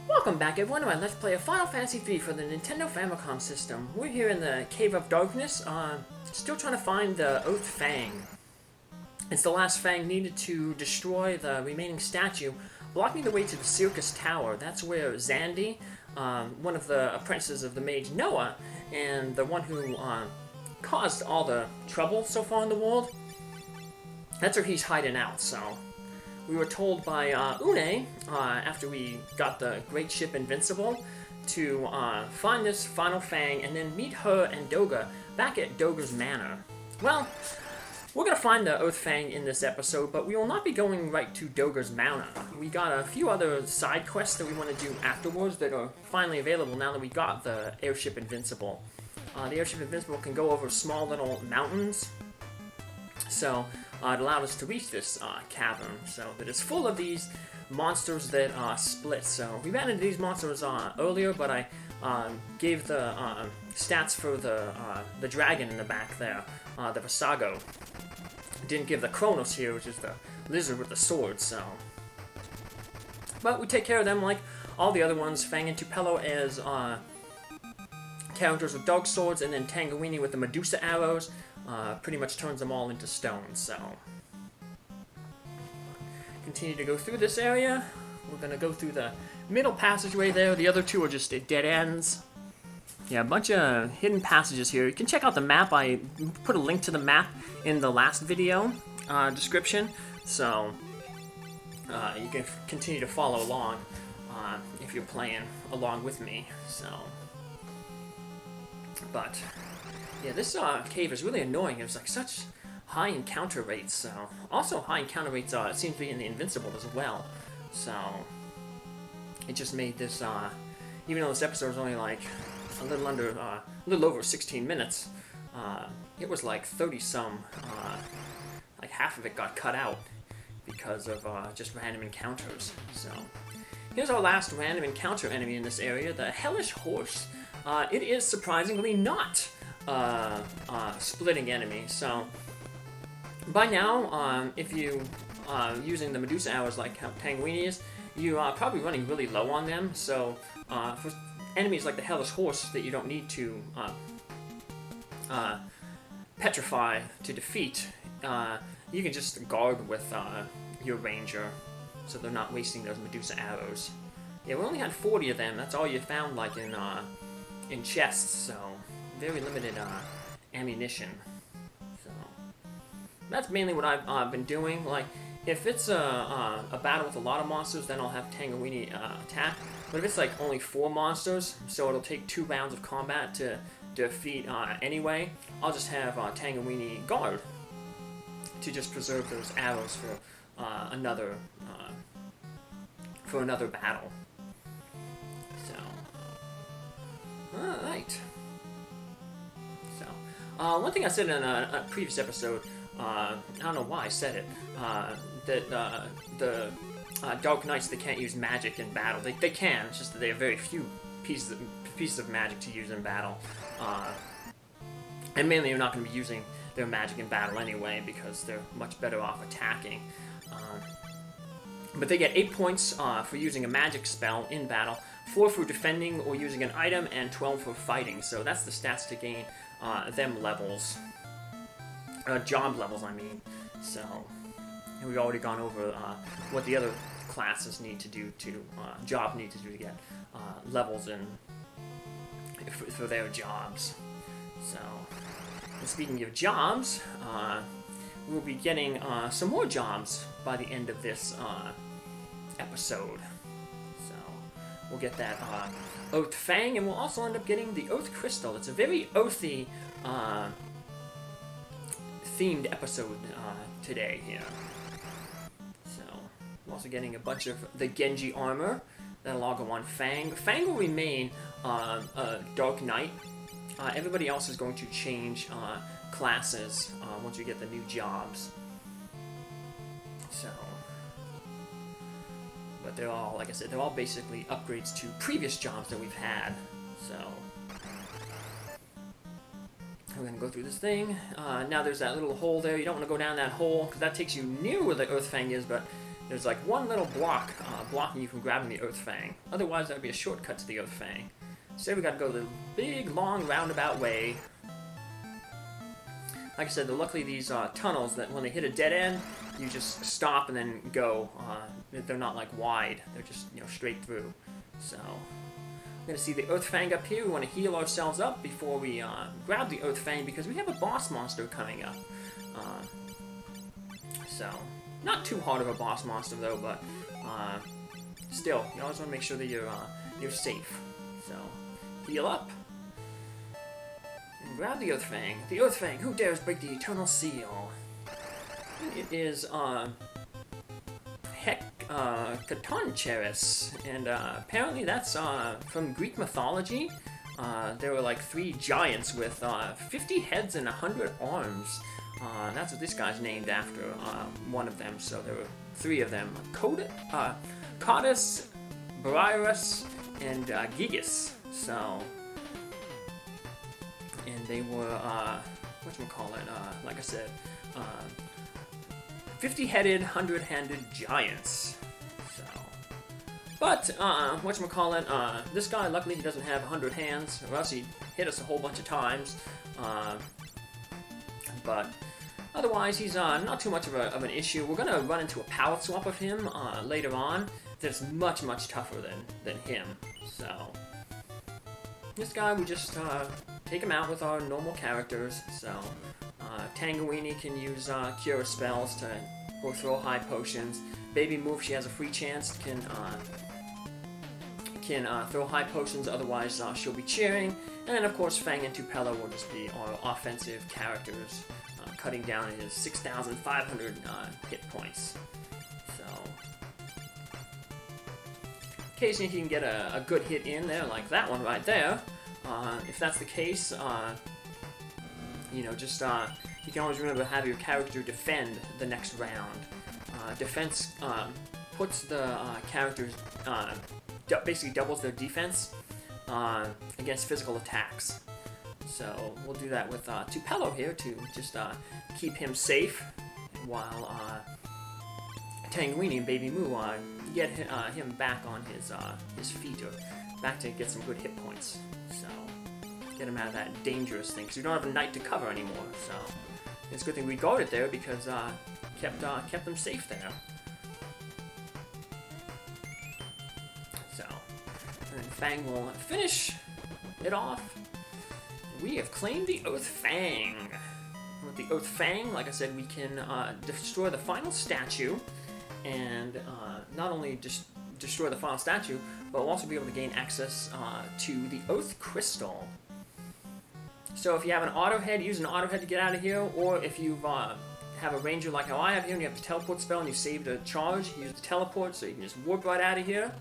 Welcome back everyone to my Let's Play of Final Fantasy III for the Nintendo Famicom system. We're here in the Cave of Darkness, still trying to find the Earth Fang. It's the last Fang needed to destroy the remaining statue, blocking the way to the Circus Tower. That's where Zandy, one of the apprentices of the mage Noah, and the one who caused all the trouble so far in the world, that's where he's hiding out, so... We were told by Une, after we got the great ship Invincible, to find this final Fang and then meet her and Doga back at Doga's Manor. Well, we're going to find the Earth Fang in this episode, but we will not be going right to Doga's Manor. We got a few other side quests that we want to do afterwards that are finally available now that we got the airship Invincible. The airship Invincible can go over small little mountains, so... it allowed us to reach this cavern, so that it's full of these monsters that split. So we ran into these monsters earlier, but I gave the stats for the dragon in the back there, the Visago. Didn't give the Kronos here, which is the lizard with the sword. So, but we take care of them like all the other ones. Fang and Tupelo as characters with dark swords, and then Tangeweenie with the Medusa arrows. Pretty much turns them all into stone, so... Continue to go through this area. We're going to go through the middle passageway there. The other two are just dead ends. Yeah, a bunch of hidden passages here. You can check out the map. I put a link to the map in the last video description, so you can continue to follow along if you're playing along with me, so... But... yeah, this cave is really annoying. There's like such high encounter rates. So also high encounter rates it seems to be in the Invincible as well. So it just made this even though this episode was only like a little over 16 minutes, it was like 30 some. Like half of it got cut out because of just random encounters. So here's our last random encounter enemy in this area, the Hellish Horse. It is surprisingly not splitting enemy. So by now, if you using the Medusa arrows like how Tangeweenie is, you are probably running really low on them. So for enemies like the Hellish Horse that you don't need to petrify to defeat, you can just guard with your ranger, so they're not wasting those Medusa arrows. Yeah, we only had 40 of them. That's all you found like in chests. So. Very limited ammunition. So that's mainly what I've been doing. Like, if it's a battle with a lot of monsters, then I'll have Tangeweenie attack. But if it's like only 4 monsters, so it'll take 2 rounds of combat to defeat anyway, I'll just have Tangeweenie guard to just preserve those arrows for another battle. So, all right. One thing I said in a previous episode, I don't know why I said it, that the Dark Knights, they can't use magic in battle. They can, it's just that they have very few pieces of magic to use in battle. And mainly you're not going to be using their magic in battle anyway, because they're much better off attacking. But they get 8 points for using a magic spell in battle, 4 for defending or using an item, and 12 for fighting. So that's the stats to gain them levels. Job levels, I mean. So, and we've already gone over what the other classes need to do to, job need to do to get levels in for their jobs. So, and speaking of jobs, we'll be getting some more jobs by the end of this episode. So, we'll get that Earth Fang, and we'll also end up getting the Earth Crystal. It's a very earthy themed episode today here. So, we're also getting a bunch of the Genji armor. That'll all go on Fang. Fang will remain a Dark Knight. Everybody else is going to change classes once we get the new jobs. So, but they're all, like I said, they're all basically upgrades to previous jobs that we've had. So, we're going to go through this thing. Now there's that little hole there. You don't want to go down that hole, because that takes you near where the Earth Fang is, but there's like one little block blocking you from grabbing the Earth Fang. Otherwise, that would be a shortcut to the Earth Fang. So we gotta go the big, long, roundabout way. Like I said, luckily these tunnels, that when they hit a dead end, you just stop and then go. They're not like wide; they're just straight through. So we're gonna see the Earth Fang up here. We want to heal ourselves up before we grab the Earth Fang because we have a boss monster coming up. So not too hard of a boss monster though, but still, you always want to make sure that you're safe. So heal up. Grab the Earth Fang. The Earth Fang, who dares break the eternal seal? It is, Katoncheris, and apparently that's from Greek mythology. There were like 3 giants with 50 heads and 100 arms. That's what this guy's named after, one of them, so there were 3 of them. Codus, Briarus, and Gigas. So... and they were, like I said, 50-headed, 100-handed giants. So, but, this guy, luckily he doesn't have 100 hands, or else he'd hit us a whole bunch of times. But otherwise, he's not too much of an issue. We're gonna run into a palette swap of him later on that's much, much tougher than him. So, this guy, we just take him out with our normal characters. So, Tangeweenie can use cure spells to or throw high potions. Baby Moo, if she has a free chance, can throw high potions. Otherwise, she'll be cheering. And then, of course, Fang and Tupelo will just be our offensive characters, cutting down his 6,500 hit points. So, occasionally he can get a good hit in there, like that one right there. If that's the case, you can always remember to have your character defend the next round. Defense puts the characters, basically doubles their defense against physical attacks. So we'll do that with Tupelo here to just keep him safe, while Tangeweenie and Baby Moo get him back on his feet, or back to get some good hit points. So get him out of that dangerous thing, because we don't have a knight to cover anymore. So it's a good thing we guarded there, because kept them safe there. So, and then Fang will finish it off. We have claimed the Earth Fang. With the Earth Fang, like I said, we can destroy the final statue, and not only just destroy the final statue, but we'll also be able to gain access to the Earth Crystal. So if you have an auto head, use an auto head to get out of here, or if you have a ranger like how I have here, and you have the teleport spell and you saved a charge, use the teleport so you can just warp right out of here.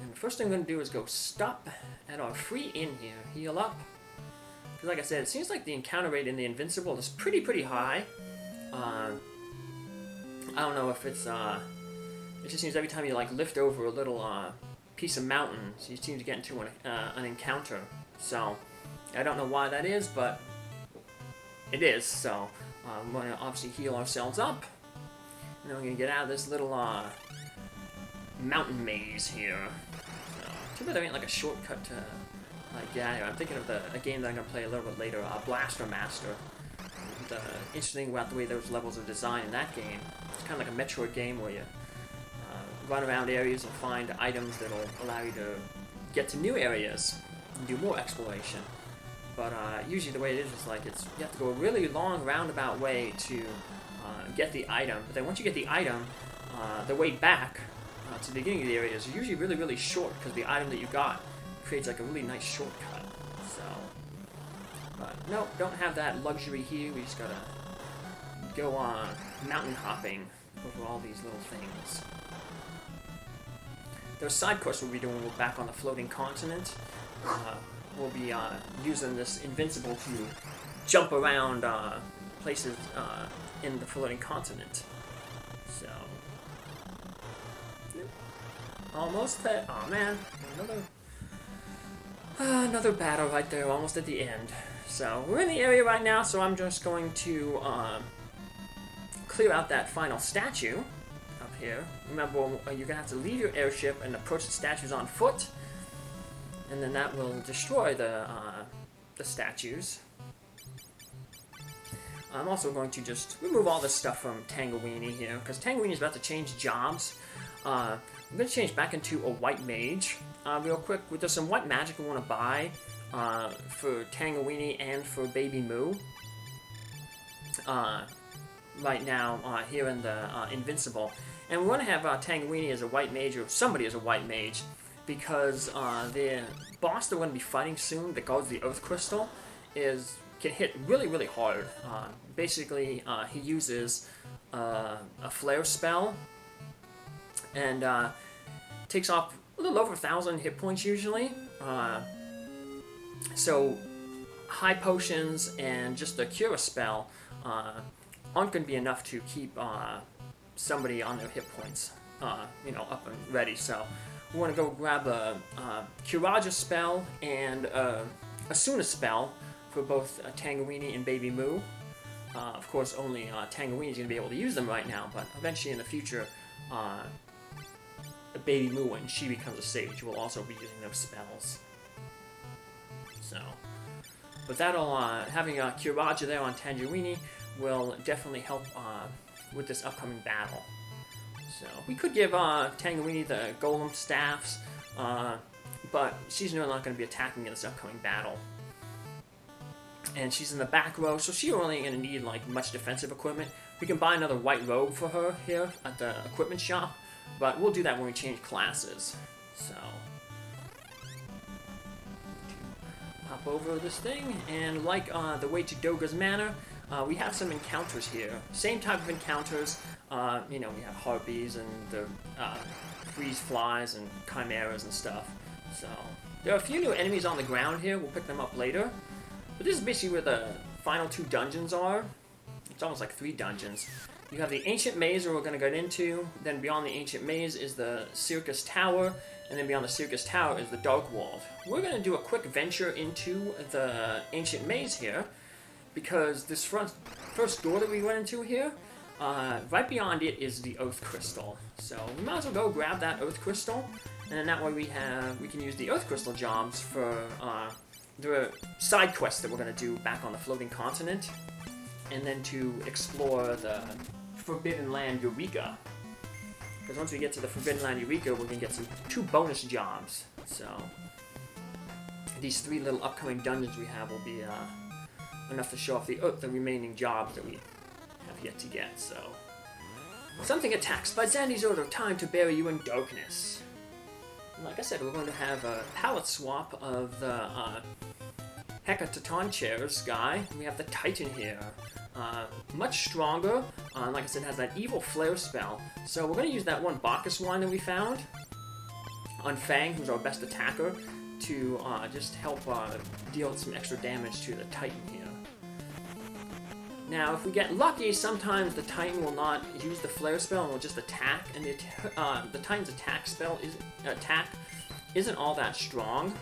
And the first thing I'm going to do is go stop at our free inn here, heal up. Because like I said, it seems like the encounter rate in the Invincible is pretty high. I don't know if it's, it just seems every time you like lift over a little piece of mountain, so you seem to get into an encounter. So, I don't know why that is, but it is. So, we're going to obviously heal ourselves up. And then we're going to get out of this little mountain maze here. So, too bad there ain't like a shortcut to get out of here. I'm thinking of a game that I'm going to play a little bit later, Blaster Master. The interesting thing about the way those levels are designed in that game, it's kind of like a Metroid game where you run around areas and find items that'll allow you to get to new areas and do more exploration. But usually the way it is like you have to go a really long roundabout way to get the item. But then once you get the item, the way back to the beginning of the area is usually really short, because the item that you got creates like a really nice shortcut. So, but no, don't have that luxury here. We just gotta go on mountain hopping over all these little things. Those side quests we'll be doing back on the floating continent. We'll be using this Invincible to jump around places in the floating continent. So, almost there. Oh man, another battle right there, almost at the end. So we're in the area right now, so I'm just going to clear out that final statue up here. Remember, you're gonna have to leave your airship and approach the statues on foot, and then that will destroy the statues. I'm also going to just remove all this stuff from Tangeweenie here, because Tangeweenie is about to change jobs. I'm going to change back into a white mage. Real quick, there's some white magic we want to buy for Tangeweenie and for Baby Moo. Right now, here in the Invincible. And we want to have Tangeweenie as a white mage, or somebody as a white mage, because the boss that we're going to be fighting soon, that guards the Earth Crystal, can hit really, really hard. Basically, he uses a flare spell, and takes off a little over 1,000 hit points usually. So, high potions and just the cure spell aren't going to be enough to keep somebody on their hit points, up and ready. So, we want to go grab a Curaja spell and a Asuna spell for both Tangeweenie and Baby Moo. Of course, only Tangeweenie is going to be able to use them right now, but eventually in the future, Baby Moo, when she becomes a sage, will also be using those spells. So, but that'll, having Curaja there on Tangeweenie will definitely help with this upcoming battle. So, we could give Tangeweenie the Golem Staffs, but she's really not going to be attacking in this upcoming battle. And she's in the back row, so she's only going to need much defensive equipment. We can buy another white robe for her here at the equipment shop, but we'll do that when we change classes. So, hop over this thing, and the way to Doga's Manor, we have some encounters here. Same type of encounters. We have harpies and the freeze flies and chimeras and stuff. So, there are a few new enemies on the ground here. We'll pick them up later. But this is basically where the final 2 dungeons are. It's almost like 3 dungeons. You have the Ancient Maze where we're going to get into. Then beyond the Ancient Maze is the Circus Tower. And then beyond the Circus Tower is the Dark World. We're going to do a quick venture into the Ancient Maze here, because this first door that we went into here, right beyond it is the Earth Crystal. So we might as well go grab that Earth Crystal. And then that way we can use the Earth Crystal jobs for the side quests that we're going to do back on the floating continent, and then to explore the Forbidden Land Eureka. Because once we get to the Forbidden Land Eureka, we're going to get 2 bonus jobs. So, these 3 little upcoming dungeons we have will be enough to show off the remaining jobs that we have yet to get. So, something attacks. By Zandy's order, time to bury you in darkness. Like I said, we're going to have a palette swap of the Hecaton chairs guy. We have the Titan here. Much stronger. Like I said, has that evil flare spell. So we're going to use that one Bacchus wine that we found on Fang, who's our best attacker, to just help deal some extra damage to the Titan here. Now, if we get lucky, sometimes the Titan will not use the flare spell and will just attack, and the Titan's attack isn't all that strong,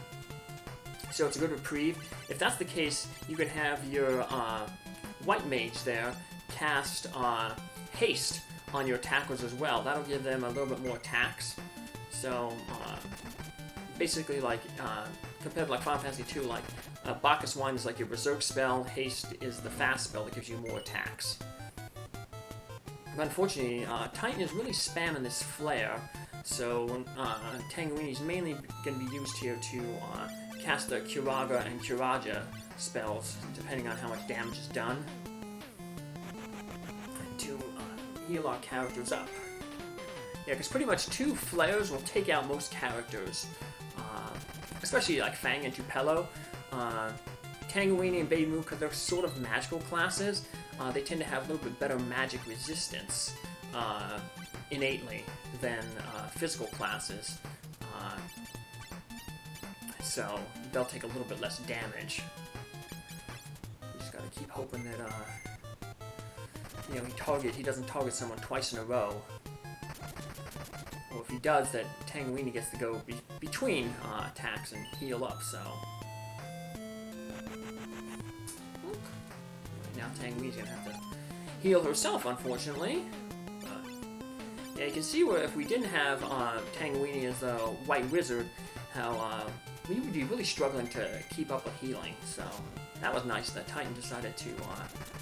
so it's a good reprieve. If that's the case, you can have your white mage there cast haste on your attackers as well. That'll give them a little bit more attacks. So, basically, compared to Final Fantasy II, Bacchus Wine is like your Berserk spell, haste is the fast spell that gives you more attacks. But unfortunately, Titan is really spamming this flare, so Tangeweenie is mainly going to be used here to cast the Curaga and Curaja spells, depending on how much damage is done, to heal our characters up. Yeah, because pretty much 2 flares will take out most characters, especially Fang and Tupelo. Tangeweenie and Baby Moo, because they're sort of magical classes, they tend to have a little bit better magic resistance innately than physical classes. So they'll take a little bit less damage. You just gotta keep hoping that he doesn't target someone twice in a row. Or if he does, that Tangeweenie gets to go between attacks and heal up, so. Now Tangeweenie's gonna have to heal herself, unfortunately. Yeah, you can see where if we didn't have Tangeweenie as a white wizard, how we would be really struggling to keep up with healing. So that was nice that Titan decided to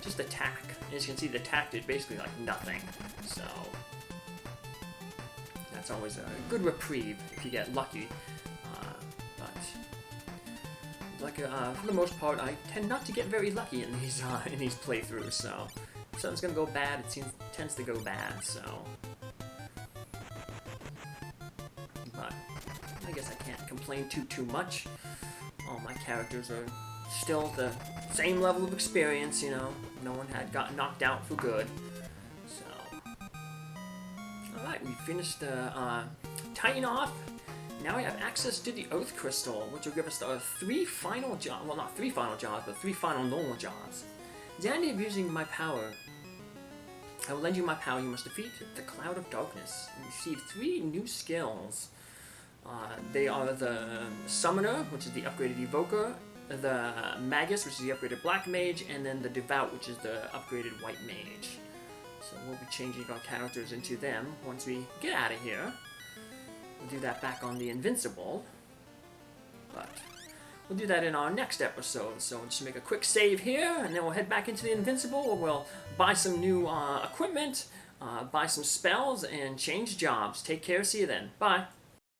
just attack. And as you can see, the attack did basically like nothing. So that's always a good reprieve if you get lucky. But for the most part, I tend not to get very lucky in these playthroughs. So if something's gonna go bad, it tends to go bad. So, but I guess I can't complain too much. All my characters are still the same level of experience. You know, no one had gotten knocked out for good. So, all right, we finished Titan off. Now we have access to the Earth Crystal, which will give us the 3 final jobs. Well, not 3 final jobs, but 3 final normal jobs. The idea of using my power. I will lend you my power. You must defeat the Cloud of Darkness and receive 3 new skills. They are the Summoner, which is the upgraded Evoker, the Magus, which is the upgraded Black Mage, and then the Devout, which is the upgraded White Mage. So we'll be changing our characters into them once we get out of here. We'll do that back on the Invincible, but we'll do that in our next episode. So we'll just make a quick save here, and then we'll head back into the Invincible, where we'll buy some new equipment, buy some spells, and change jobs. Take care, see you then. Bye.